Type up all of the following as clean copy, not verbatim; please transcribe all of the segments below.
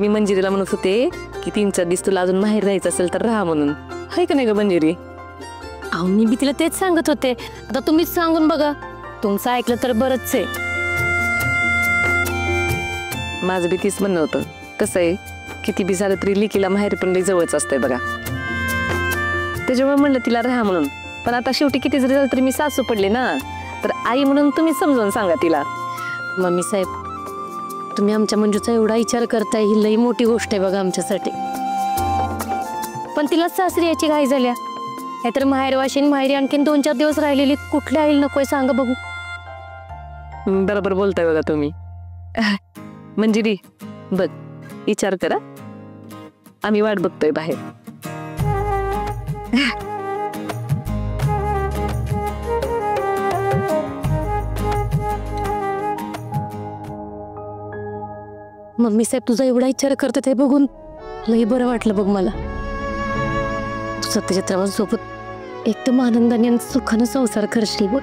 मी मंजिरीला म्हणत होते की 3-4 दिवस तुला अजून माहेर राहायचं असेल तर राहा म्हणून. हाय का नाही ग मंजिरी? अहो मी बी तिला तेच सांगत होते. आता तुम्हीच सांगून बघा, तुमचं ऐकलं तर बरंच आहे. माझं बी तीच म्हणणं होतं. कसं आहे, किती बी झालं तरी लिकीला माहेर पण लई जवळच असतंय बघा. त्याच्यामुळे म्हणलं तिला राहा म्हणून. पण आता शेवटी किती जरी झालं तरी मी सासू पडले ना, तर आई म्हणून तुम्ही समजावून सांगा तिला. मम्मी साहेब, तुम्ही आमच्या मंजूचा एवढा विचार करताय, ही लई मोठी गोष्ट आहे बघा आमच्यासाठी. पण तिला सासरी याची घाई झाल्या. नाहीतर माहेर वाशीन माहेरी आणखीन 2-4 दिवस राहिलेली कुठल्या आईल नकोय सांगा बघू. बरोबर बोलताय बघा तुम्ही. मंजिरी बघ, विचार करा, आम्ही वाट बघतोय बाहेर. मम्मी साहेब, तुझा एवढा विचार करत ते बघून लई बरं वाटलं बघ मला. तू सत्याच्या त्रावासोबत एकदम आनंदाने आणि सुखानं संसार करशील बघ.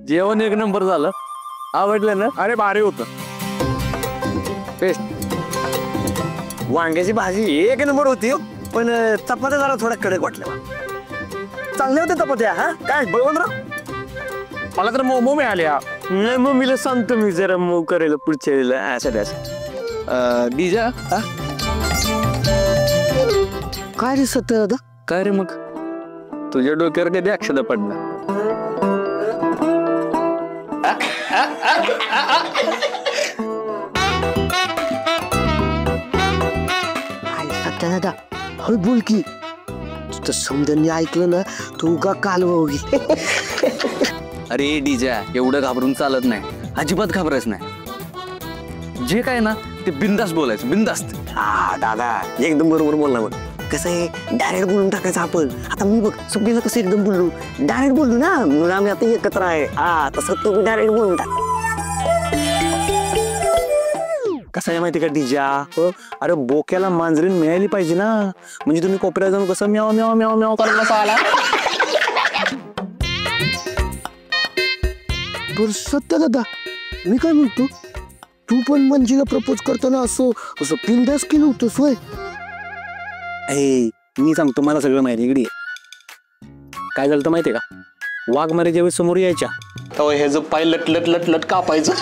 जेवण एक नंबर झालं. आवडलं ना? अरे भारी होतं. बेस्ट. वांग्याची भाजी एक नंबर होती, पण चपात्या जरा थोड्या कडक वाटल्या. चांगल्या होत्या चपात्या. हा काय बळवंतराव, मला तर मोमो मिळाल्या. नाही मम्मीला सांगतो मी, जरा मऊ करायला पुढच्या वेळेला. असं डीजा. काय रे सत्य दादा? काय रे मग, तुझ्या डोक्यावर कधी अक्षदा पडला? दादा हळू बोल की, तुझं समजांनी ऐकलं ना तू का कालवा होईल. अरे डीजा, एवढं घाबरून चालत नाही, अजिबात घाबरायच नाही. जे काय ना ते बिंदास बोलायचं, बिंदास्त. हा दादा एकदम बरोबर बोलला. मग कसं आहे, डायरेक्ट बोलून टाकायचं आपण. आता मी बघ सगळीला कसं एकदम बोललो, डायरेक्ट बोललो ना, म्हणून आम्ही आता एकत्र आहे. हा तसं तू डायरेक्ट बोलून टाक. कसं आहे माहिती का डीजा, अरे बोक्याला मांजरीन मिळाली पाहिजे ना, म्हणजे तुम्ही कोपऱ्यात जाऊन कसं म्याव म्याव म्याव म्याव करायला आला. सत्य दादा, मी काय म्हणतो, तू पण मंजीला प्रपोज करताना असं असं बिनधास्त केलं होतंस होय? मी सांगतो, मला सगळं माहिती. इकडे काय झालं तर माहितीये का, वाघ मारे ज्यावेळेस समोर यायच्या तेव्हा हे जो पाय लट लट लट लट कापायचं.